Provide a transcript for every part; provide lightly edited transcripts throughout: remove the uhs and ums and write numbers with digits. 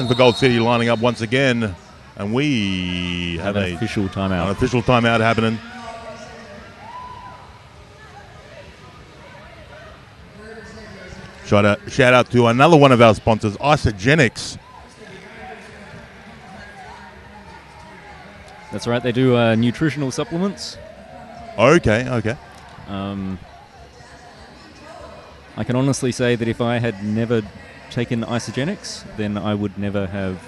captain for Gold City lining up once again. And we have an official timeout. An official timeout happening. Shout out to another one of our sponsors, Isogenics. That's right, they do nutritional supplements. Okay. I can honestly say that if I had never taken Isogenics, then I would never have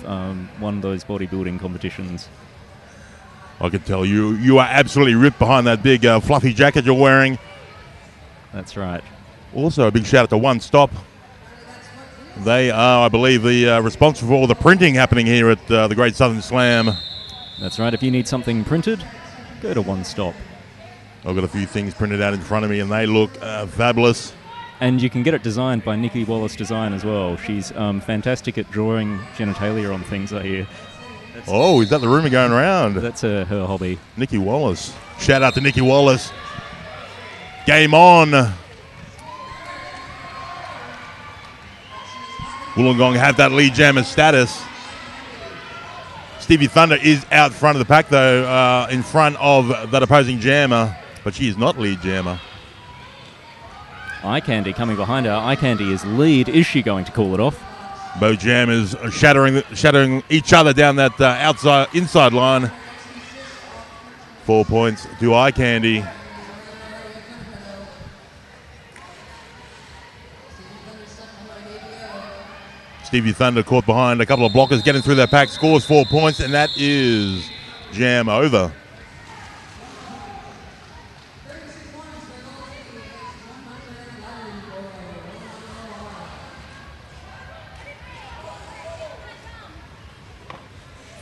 won those bodybuilding competitions. I can tell you are absolutely ripped behind that big fluffy jacket you're wearing. That's right. Also, a big shout out to One Stop. They are, I believe, responsible for all the printing happening here at the Great Southern Slam. That's right. If you need something printed, go to One Stop. I've got a few things printed out in front of me, and they look fabulous. And you can get it designed by Nikki Wallace Design as well. She's fantastic at drawing genitalia on things, I hear. Is that the rumour going around? That's her hobby. Nikki Wallace. Shout out to Nikki Wallace. Game on. Wollongong have that lead jammer status. Stevie Thunder is out front of the pack, though, in front of that opposing jammer, but she is not lead jammer. Eye Candy coming behind her. Eye Candy is lead. Is she going to call it off? Both jammers shattering each other down that inside line. 4 points to Eye Candy. Stevie Thunder caught behind a couple of blockers, getting through that pack, scores 4 points, and that is jam over.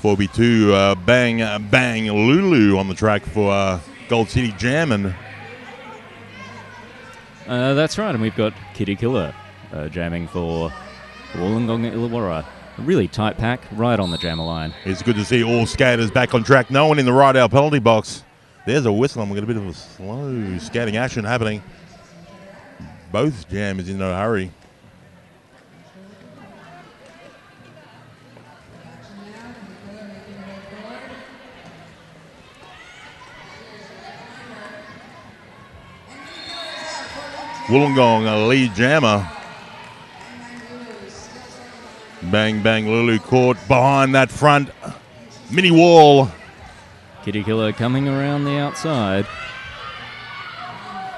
(4v2) bang Lulu on the track for Gold City jamming. That's right, and we've got Kitty Killer jamming for Wollongong Illawarra. A really tight pack, right on the jammer line. It's good to see all skaters back on track. No one in the right-out penalty box. There's a whistle, and we've got a bit of a slow skating action happening. Both jammers in no hurry. Wollongong, a lead jammer. Bang, bang, Lulu caught behind that front mini wall. Kitty Killer coming around the outside.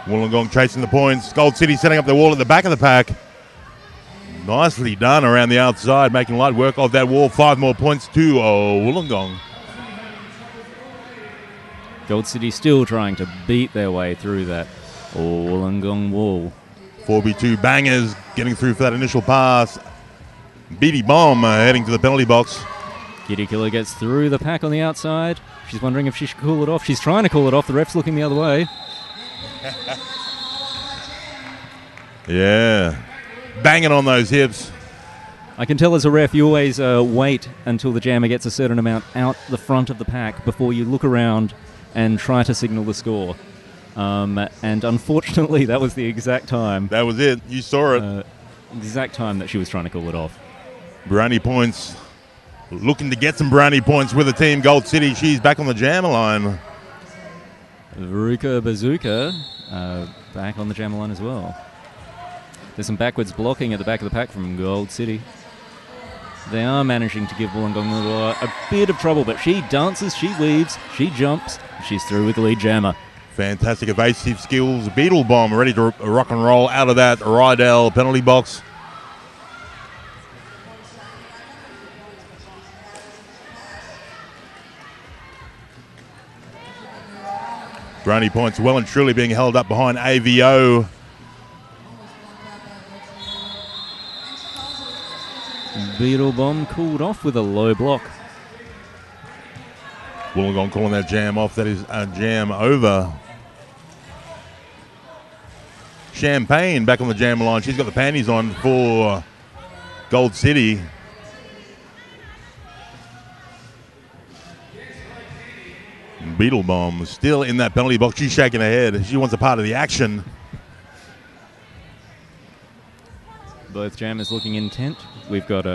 Wollongong chasing the points. Gold City setting up the wall at the back of the pack. Nicely done around the outside, making light work of that wall. 5 more points to Wollongong. Gold City still trying to beat their way through that Wollongong wall. 4v2 bangers getting through for that initial pass. Beatty Bomb heading to the penalty box. Kitty Killer gets through the pack on the outside. She's wondering if she should call it off. She's trying to call it off. The ref's looking the other way. Yeah. Banging on those hips. I can tell as a ref, you always wait until the jammer gets a certain amount out the front of the pack before you look around and try to signal the score. And unfortunately, that was the exact time. That was it. You saw it. Exact time that she was trying to call it off. Brownie points. Looking to get some brownie points with the team. Gold City, she's back on the jammer line. Veruca Bazooka back on the jammer line as well. There's some backwards blocking at the back of the pack from Gold City. They are managing to give Wollongong a bit of trouble, but she dances, she weaves, she jumps, she's through with the lead jammer. Fantastic evasive skills. Beetle Bomb ready to rock and roll out of that Rydell penalty box. Brownie points well and truly being held up behind AVO. Beetle Bomb called off with a low block. Wollongong calling that jam off. That is a jam over. Champagne back on the jam line. She's got the panties on for Gold City. Beetle Bomb still in that penalty box. She's shaking her head. She wants a part of the action. Both jammers looking intent. We've got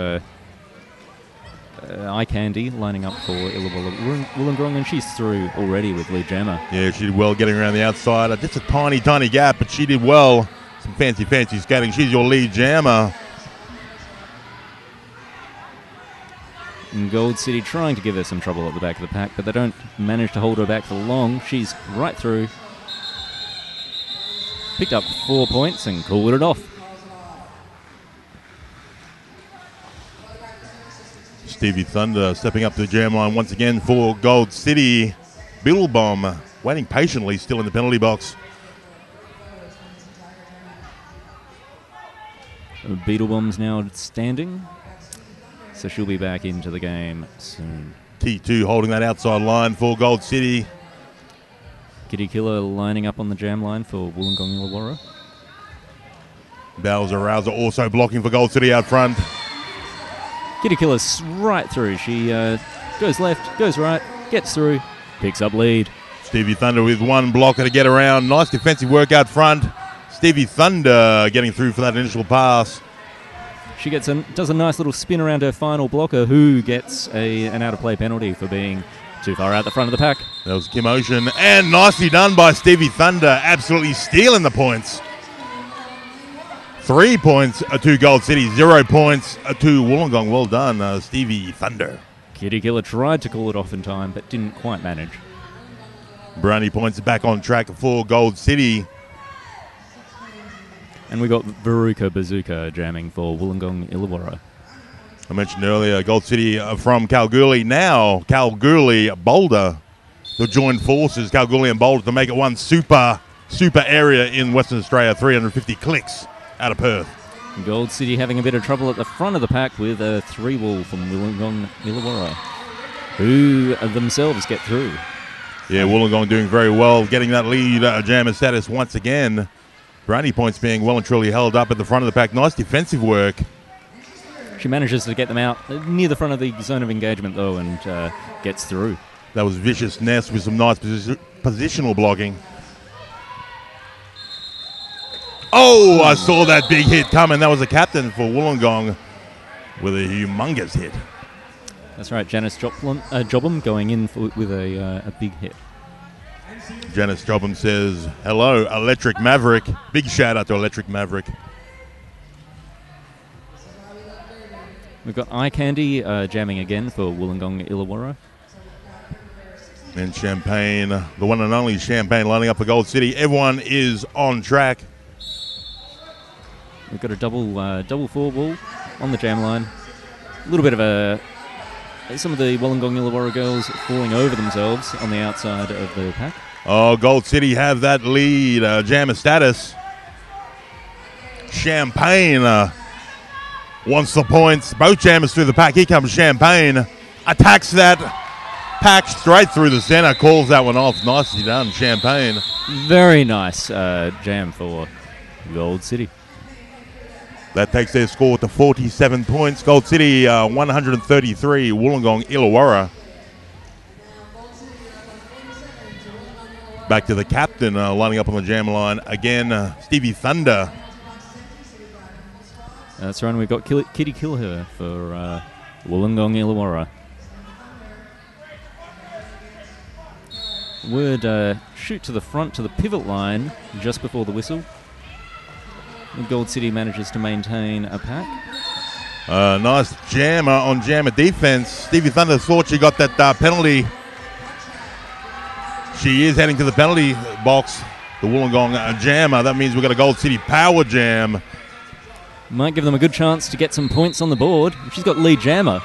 Eye Candy lining up for Illawarra Wollongong, and she's through already with lead jammer. Yeah, she did well getting around the outside. Just a tiny, tiny gap, but she did well. Some fancy, fancy skating. She's your lead jammer. And Gold City trying to give her some trouble at the back of the pack, but they don't manage to hold her back for long. She's right through. Picked up 4 points and called it off. Stevie Thunder stepping up to the jam line once again for Gold City. Beetlebomb waiting patiently still in the penalty box. Beetlebomb's now standing, so she'll be back into the game soon. T2 holding that outside line for Gold City. Kitty Killer lining up on the jam line for Wollongong Illawarra. Bowser Rouser also blocking for Gold City out front. Kitty Killer's right through. She goes left, goes right, gets through, picks up lead. Stevie Thunder with one blocker to get around. Nice defensive work out front. Stevie Thunder getting through for that initial pass. She does a nice little spin around her final blocker, who gets an out-of-play penalty for being too far out the front of the pack. That was Kim Ocean, and nicely done by Stevie Thunder, absolutely stealing the points. 3 points to Gold City, 0 points to Wollongong. Well done, Stevie Thunder. Kitty Killer tried to call it off in time, but didn't quite manage. Brownie points back on track for Gold City. And we got Veruca Bazooka jamming for Wollongong Illawarra. I mentioned earlier, Gold City from Kalgoorlie. Now, Kalgoorlie Boulder. They'll join forces, Kalgoorlie and Boulder, to make it one super area in Western Australia, 350 clicks out of Perth. Gold City having a bit of trouble at the front of the pack with a 3-wall from Wollongong Illawarra, who themselves get through. Yeah, Wollongong doing very well, getting that lead jammer status once again. Brownie points being well and truly held up at the front of the pack. Nice defensive work. She manages to get them out near the front of the zone of engagement, though, and gets through. That was Vicious Ness with some nice positional blocking. Oh, I saw that big hit coming. That was the captain for Wollongong with a humongous hit. That's right, Janice Jobham going in with a big hit. Janice Jobham says, hello, Electric Maverick. Big shout out to Electric Maverick. We've got Eye Candy jamming again for Wollongong Illawarra. And Champagne, the one and only Champagne lining up for Gold City. Everyone is on track. We've got a double 4-wall on the jam line. A little bit of some of the Wollongong Illawarra girls falling over themselves on the outside of the pack. Oh, Gold City have that lead, jammer status. Champagne wants the points. Both jammers through the pack. Here comes Champagne. Attacks that pack straight through the center. Calls that one off. Nicely done, Champagne. Very nice jam for Gold City. That takes their score to 47 points. Gold City 133. Wollongong Illawarra. Back to the captain lining up on the jam line again. Stevie Thunder. That's right. We've got Kitty Killer for Wollongong Illawarra. WIRD shoot to the front to the pivot line just before the whistle. And Gold City manages to maintain a pack. Nice jammer on jammer defense. Stevie Thunder thought she got that penalty. She is heading to the penalty box. The Wollongong jammer. That means we've got a Gold City power jam. Might give them a good chance to get some points on the board. She's got lead jammer.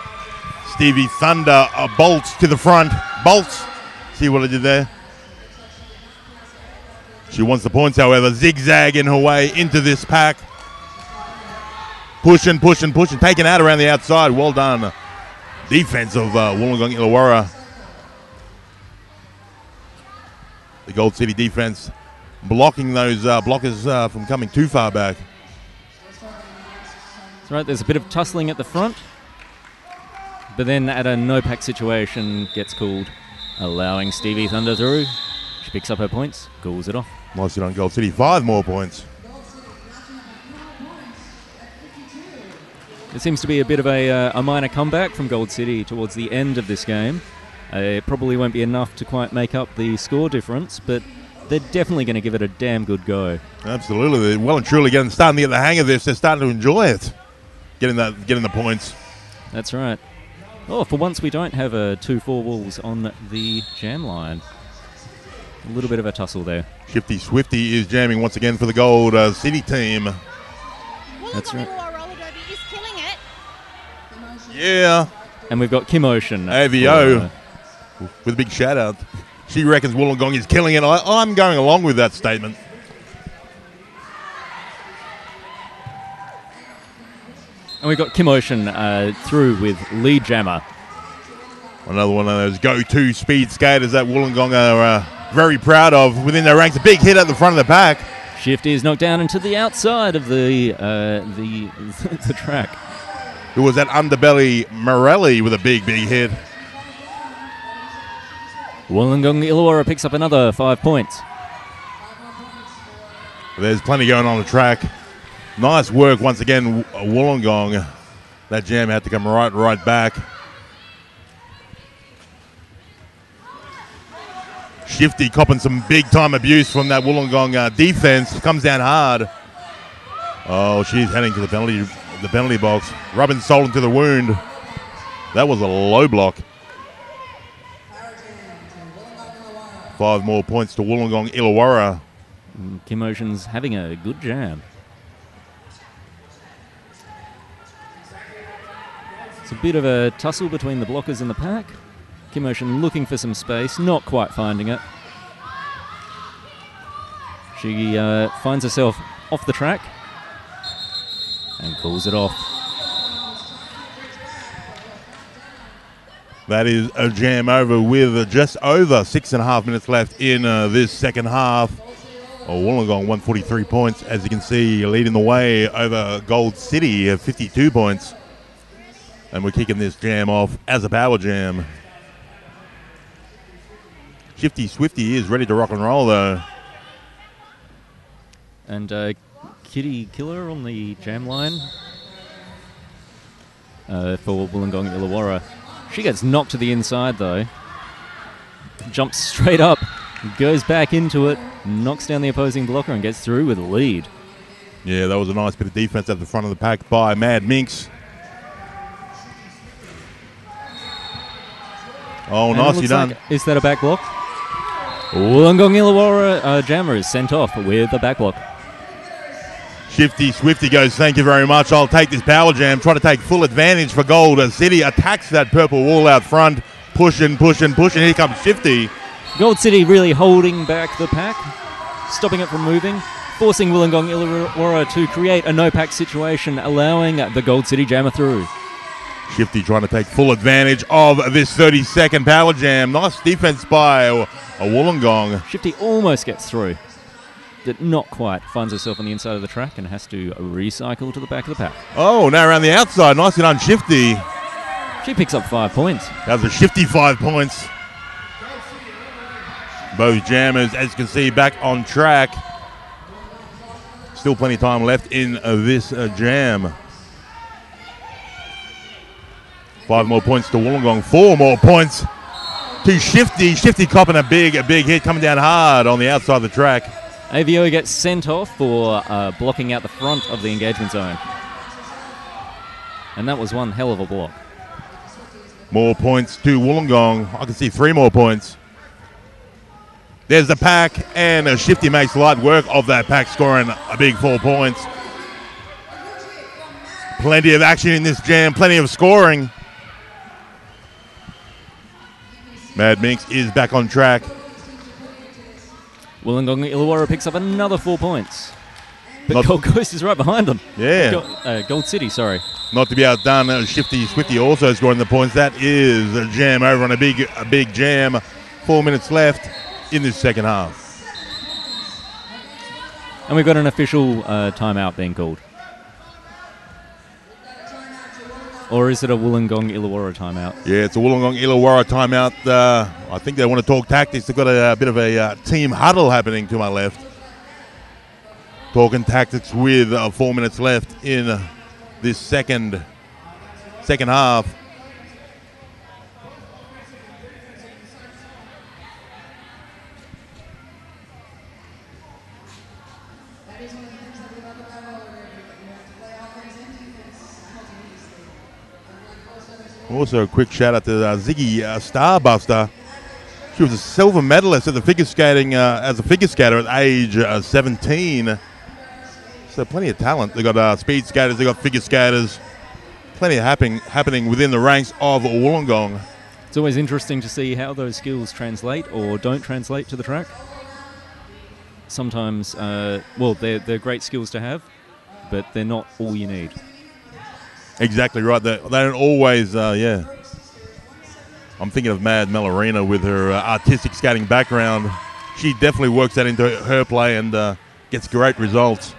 Stevie Thunder bolts to the front. Bolts. See what I did there? She wants the points, however. Zigzagging her way into this pack. Pushing. Taking out around the outside. Well done. Defense of Wollongong Illawarra. The Gold City defense blocking those blockers from coming too far back. That's right. There's a bit of tussling at the front. But then at a no-pack situation gets called, allowing Stevie Thunder through. She picks up her points, calls it off. Nicely done, Gold City. 5 more points. It seems to be a bit of a minor comeback from Gold City towards the end of this game. It probably won't be enough to quite make up the score difference, but they're definitely going to give it a damn good go. Absolutely. They're well and truly starting to get the hang of this. They're starting to enjoy it, getting the points. That's right. Oh, for once we don't have 2 4-walls on the jam line. A little bit of a tussle there. Shifty Swifty is jamming once again for the Gold City team. That's right. Roller derby is killing it. Yeah. And we've got Kim Ocean. AVO with a big shout out. She reckons Wollongong is killing it. I'm going along with that statement. And we've got Kim Ocean through with lead jammer. Another one of those go-to speed skaters that Wollongong are very proud of within their ranks. A big hit at the front of the pack. Shifty is knocked down into the outside of the track. It was that underbelly Morelli with a big hit. Wollongong Illawarra picks up another 5 points. There's plenty going on the track. Nice work once again, Wollongong. That jam had to come right back. Shifty copping some big-time abuse from that Wollongong defense. Comes down hard. Oh, she's heading to the penalty box. Rubbing salt into the wound. That was a low block. 5 more points to Wollongong Illawarra. Kim Ocean's having a good jam. It's a bit of a tussle between the blockers and the pack. Kim Ocean looking for some space, not quite finding it. She finds herself off the track and calls it off. That is a jam over with just over 6.5 minutes left in this second half. Wollongong 143 points, as you can see, leading the way over Gold City at 52 points. And we're kicking this jam off as a power jam. Shifty Swifty is ready to rock and roll, though. And Kitty Killer on the jam line for Wollongong Illawarra. She gets knocked to the inside, though. Jumps straight up, goes back into it, knocks down the opposing blocker and gets through with a lead. Yeah, that was a nice bit of defense at the front of the pack by Mad Minx. Oh, nicely done. Like, is that a back block? Wollongong Illawarra jammer is sent off with a back block. Shifty Swifty goes, thank you very much. I'll take this power jam. Try to take full advantage for Gold City. Attacks that purple wall out front. Pushing. Here comes Shifty. Gold City really holding back the pack, stopping it from moving, forcing Wollongong Illawarra to create a no-pack situation, allowing the Gold City jammer through. Shifty trying to take full advantage of this 30-second power jam. Nice defense by a Wollongong. Shifty almost gets through, but not quite. Finds herself on the inside of the track and has to recycle to the back of the pack. Oh, now around the outside. Nicely done, Shifty. She picks up 5 points. That was a Shifty 5 points. Both jammers, as you can see, back on track. Still plenty of time left in this jam. 5 more points to Wollongong. 4 more points to Shifty. Shifty copping a big hit, coming down hard on the outside of the track. AVO gets sent off for blocking out the front of the engagement zone. And that was one hell of a block. More points to Wollongong. I can see 3 more points. There's the pack, and Shifty makes light work of that pack, scoring a big 4 points. Plenty of action in this jam, plenty of scoring. Mad Minx is back on track. Wollongong Illawarra picks up another 4 points. But Gold Coast is right behind them. Yeah. Gold City, sorry. Not to be outdone, Shifty Swifty also scoring the points. That is a jam over on a big jam. 4 minutes left in this second half. And we've got an official timeout being called. Or is it a Wollongong Illawarra timeout? Yeah, it's a Wollongong Illawarra timeout. I think they want to talk tactics. They've got a bit of a team huddle happening to my left. Talking tactics with 4 minutes left in this second second half. Also, a quick shout out to Ziggy Starbuster. She was a silver medalist at the figure skating as a figure skater at age 17. So plenty of talent. They got speed skaters, they got figure skaters. Plenty of happening within the ranks of Wollongong. It's always interesting to see how those skills translate or don't translate to the track. Sometimes, well, they're great skills to have, but they're not all you need. Exactly right. They don't always, yeah. I'm thinking of Mad Melorina with her artistic skating background. She definitely works that into her play and gets great results.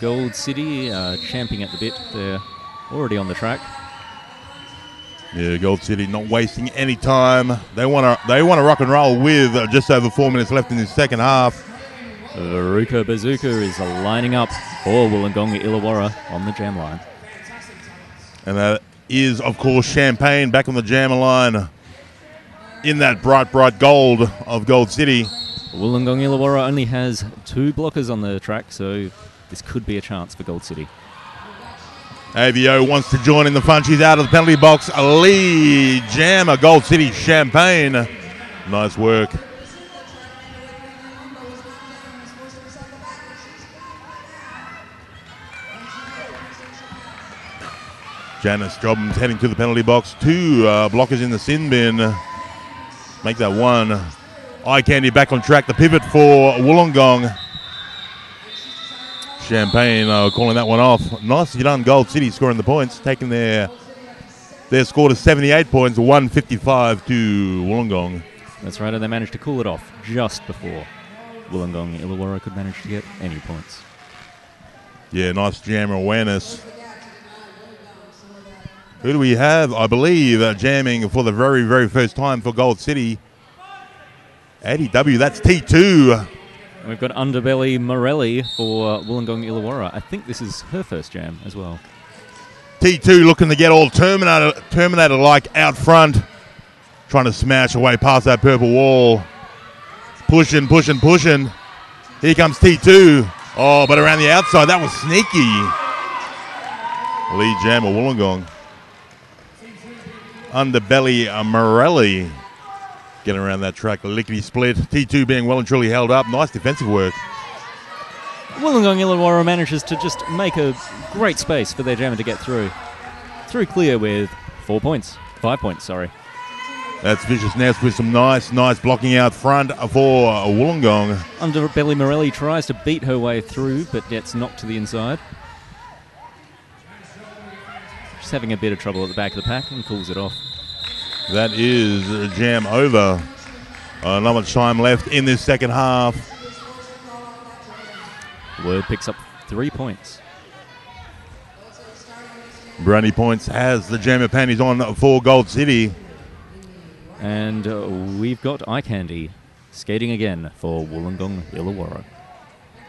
Gold City champing at the bit. They're already on the track. Yeah, Gold City not wasting any time. They want to rock and roll with just over 4 minutes left in the second half. Ruka Bazooka is lining up for Wollongong Illawarra on the jam line. And that is, of course, Champagne back on the jam line in that bright, bright gold of Gold City. Wollongong Illawarra only has 2 blockers on the track, so this could be a chance for Gold City. AVO wants to join in the fun. She's out of the penalty box. A lead jammer, Gold City Champagne. Nice work. Janice Jobbins heading to the penalty box. 2 blockers in the sin bin. Make that 1. Eye Candy back on track. The pivot for Wollongong. Champagne calling that one off. Nicely done, Gold City scoring the points, taking their score to 78 points, 155 to Wollongong. That's right, and they managed to cool it off just before Wollongong Illawarra could manage to get any points. Yeah, nice jammer awareness. Who do we have? I believe jamming for the very, very first time for Gold City. ADW, that's T2. We've got Underbelly Morelli for Wollongong Illawarra. I think this is her first jam as well. T2 looking to get all Terminator-like out front. Trying to smash away past that purple wall. Pushing. Here comes T2. Oh, but around the outside, that was sneaky. Lead jammer Wollongong. Underbelly Morelli getting around that track, lickety split. T2 being well and truly held up. Nice defensive work. Wollongong Illawarra manages to just make a great space for their jammer to get through. Through clear with 5 points, sorry. That's Vicious Nest with some nice blocking out front for Wollongong. Underbelly Morelli tries to beat her way through, but gets knocked to the inside. She's having a bit of trouble at the back of the pack and pulls it off. That is a jam over. Not much time left in this second half. WIRD picks up 3 points. Brownie Points has the jammer panties on for Gold City. And we've got Eye Candy skating again for Wollongong Illawarra.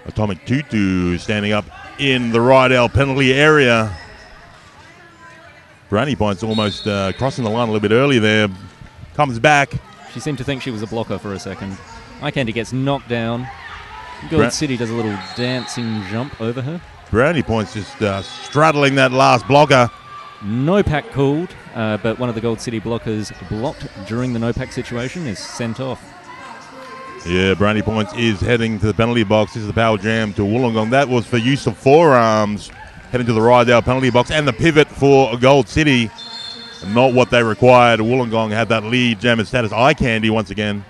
Atomic Tutu standing up in the Rydell penalty area. Brownie Points almost crossing the line a little bit early there. Comes back. She seemed to think she was a blocker for a second. Eye Candy gets knocked down. Gold City does a little dancing jump over her. Brownie Points just straddling that last blocker. No pack called, but one of the Gold City blockers blocked during the no pack situation is sent off. Yeah, Brownie Points is heading to the penalty box. This is the power jam to Wollongong. That was for use of forearms. Heading to the Rydell penalty box and the pivot for Gold City. Not what they required. Wollongong had that lead jammer status. Eye Candy once again.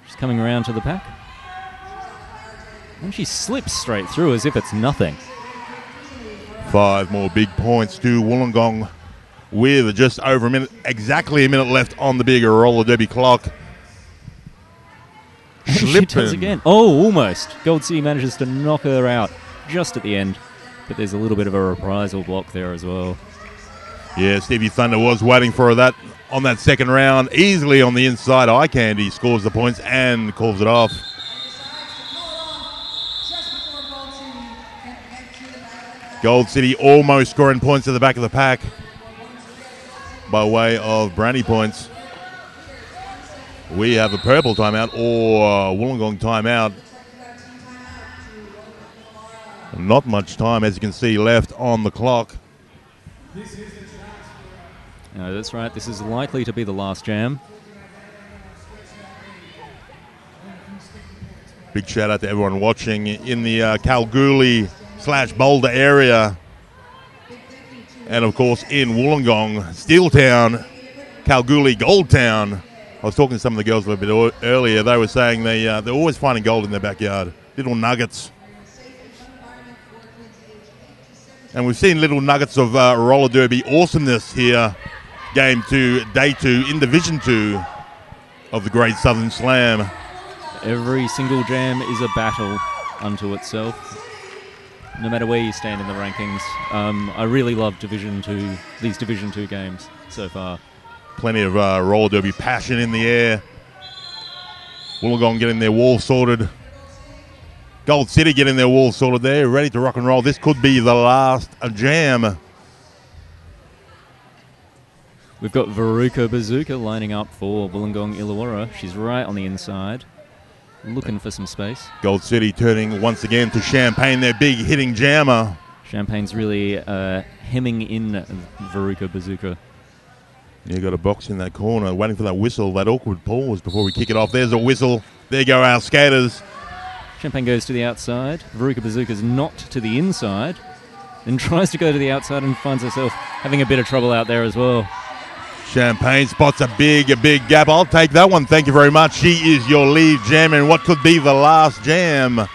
She's coming around to the pack. And she slips straight through as if it's nothing. 5 more big points to Wollongong with just over a minute, exactly a minute left on the big roller derby clock. She does again. Oh, almost. Gold City manages to knock her out just at the end. But there's a little bit of a reprisal block there as well. Yeah, Stevie Thunder was waiting for that on that second round. Easily on the inside, Eye Candy scores the points and calls it off. Gold City almost scoring points at the back of the pack by way of brandy points. We have a purple timeout or Wollongong timeout. Not much time, as you can see, left on the clock. No, that's right. This is likely to be the last jam. Big shout out to everyone watching in the Kalgoorlie/Boulder area. And of course in Wollongong, Steeltown, Kalgoorlie, Goldtown. I was talking to some of the girls a little bit earlier. They were saying they're always finding gold in their backyard. Little nuggets. And we've seen little nuggets of roller derby awesomeness here. Game 2, Day 2 in Division 2 of the Great Southern Slam. Every single jam is a battle unto itself, no matter where you stand in the rankings. I really love these Division 2 games so far. Plenty of roller derby passion in the air. Wollongong getting their wall sorted. Gold City getting their wall sorted there, ready to rock and roll. This could be the last jam. We've got Veruca Bazooka lining up for Wollongong Illawarra. She's right on the inside, looking for some space. Gold City turning once again to Champagne, their big hitting jammer. Champagne's really hemming in Veruca Bazooka. You got a box in that corner, waiting for that whistle, that awkward pause before we kick it off. There's a whistle. There go our skaters. Champagne goes to the outside. Veruca Bazooka's knocked to the inside, then tries to go to the outside and finds herself having a bit of trouble out there as well. Champagne spots a big gap. I'll take that one. Thank you very much. She is your lead jammer in what could be the last jam.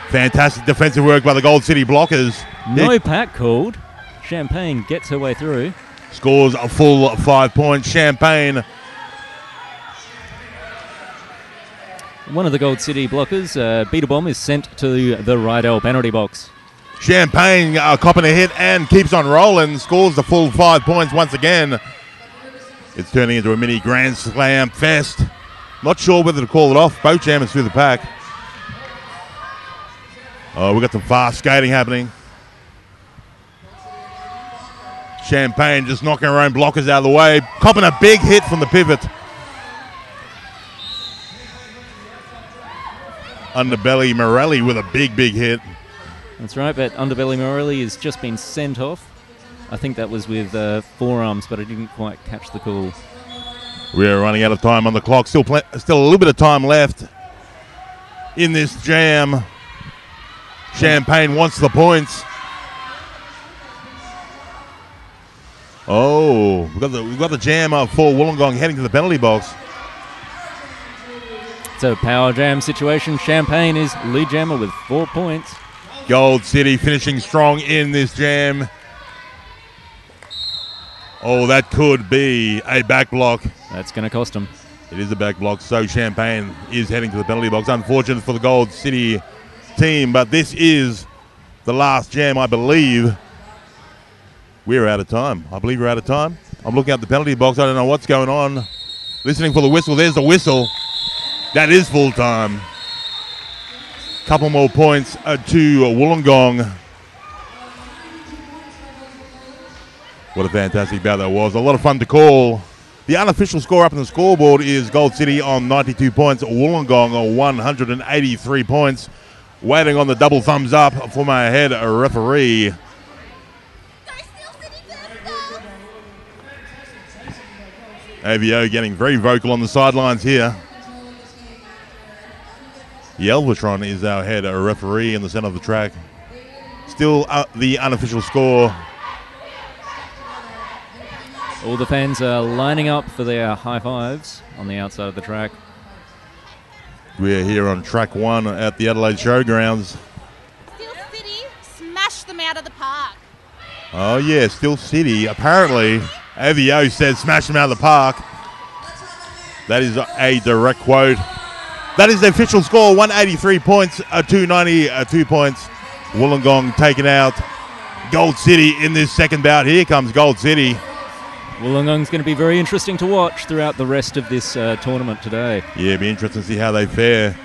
Fantastic defensive work by the Gold City blockers. No pack called. Champagne gets her way through. Scores a full 5 points. Champagne. One of the Gold City blockers, Beetle Bomb, is sent to the Rydell penalty box. Champagne copping a hit and keeps on rolling. Scores the full 5 points once again. It's turning into a mini Grand Slam fest. Not sure whether to call it off. Both jammers through the pack. Oh, we've got some fast skating happening. Champagne just knocking her own blockers out of the way. Copping a big hit from the pivot. Underbelly Morelli with a big hit. That's right, but Underbelly Morelli has just been sent off. I think that was with forearms, but I didn't quite catch the call. We're running out of time on the clock. Still a little bit of time left in this jam. Champagne wants the points. Oh, we've got the jam for Wollongong heading to the penalty box. It's a power jam situation. Champagne is lead jammer with 4 points. Gold City finishing strong in this jam. Oh, that could be a back block. That's going to cost them. It is a back block, so Champagne is heading to the penalty box. Unfortunate for the Gold City team, but this is the last jam, I believe. We're out of time. I believe we're out of time. I'm looking at the penalty box. I don't know what's going on. Listening for the whistle. There's the whistle. That is full time. Couple more points to Wollongong. What a fantastic bout that was. A lot of fun to call. The unofficial score up on the scoreboard is Gold City on 92 points, Wollongong on 183 points. Waiting on the double thumbs up for my head referee. AVO getting very vocal on the sidelines here. Yelvatron is our head referee in the center of the track. Still the unofficial score. All the fans are lining up for their high fives on the outside of the track. We're here on track 1 at the Adelaide Showgrounds. Steel City smashed them out of the park. Oh yeah, Steel City. Apparently, AVO says smash them out of the park. That is a direct quote. That is the official score, 183 points, 292 points. Wollongong taking out Gold City in this second bout. Here comes Gold City. Wollongong's going to be very interesting to watch throughout the rest of this tournament today. Yeah, it'll be interesting to see how they fare.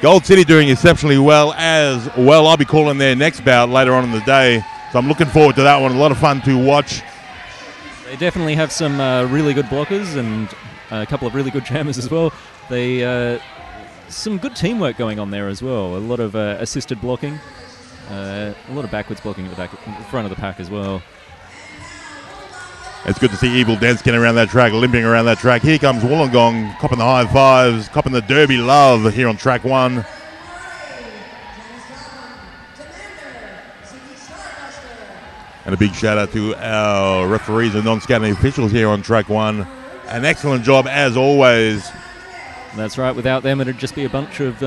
Gold City doing exceptionally well as well. I'll be calling their next bout later on in the day, so I'm looking forward to that one. A lot of fun to watch. They definitely have some really good blockers and a couple of really good jammers as well. They some good teamwork going on there as well. A lot of assisted blocking, a lot of backwards blocking at the front of the pack as well. It's good to see Evil Denskin around that track, limping around that track. Here comes Wollongong, copping the high fives, copping the derby love here on track 1. And a big shout out to our referees and non-scouting officials here on track 1. An excellent job as always. That's right. Without them, it'd just be a bunch of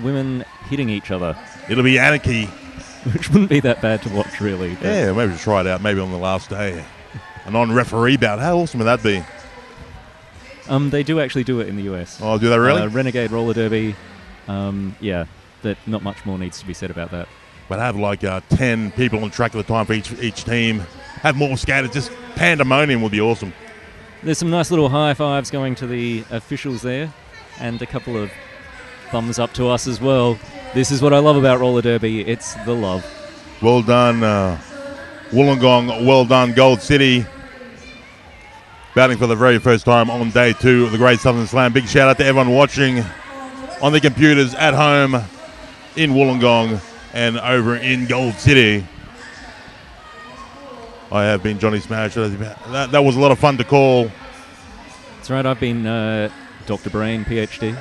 women hitting each other. It'll be anarchy. Which wouldn't be that bad to watch, really. Yeah, maybe try it out maybe on the last day. A non-referee bout. How awesome would that be? They do actually do it in the US. Oh, do they really? Renegade Roller Derby. Yeah, that not much more needs to be said about that. But have like 10 people on track at a time for each team. Have more skaters. Just pandemonium would be awesome. There's some nice little high fives going to the officials there, and a couple of thumbs up to us as well. This is what I love about roller derby. It's the love. Well done, Wollongong. Well done, Gold City. Batting for the very first time on day 2 of the Great Southern Slam. Big shout out to everyone watching on the computers at home in Wollongong and over in Gold City. I have been Johnny Smash. That was a lot of fun to call. That's right. I've been Dr. Brain, PhD.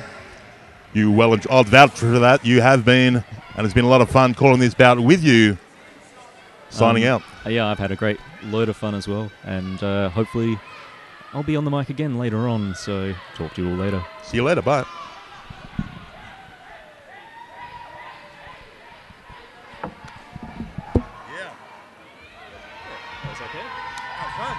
I'll vouch for that. You have been, and it's been a lot of fun calling this bout with you. Signing out. Yeah, I've had a great load of fun as well, and hopefully I'll be on the mic again later on, so talk to you all later. See you later. Bye. That's okay. Have fun.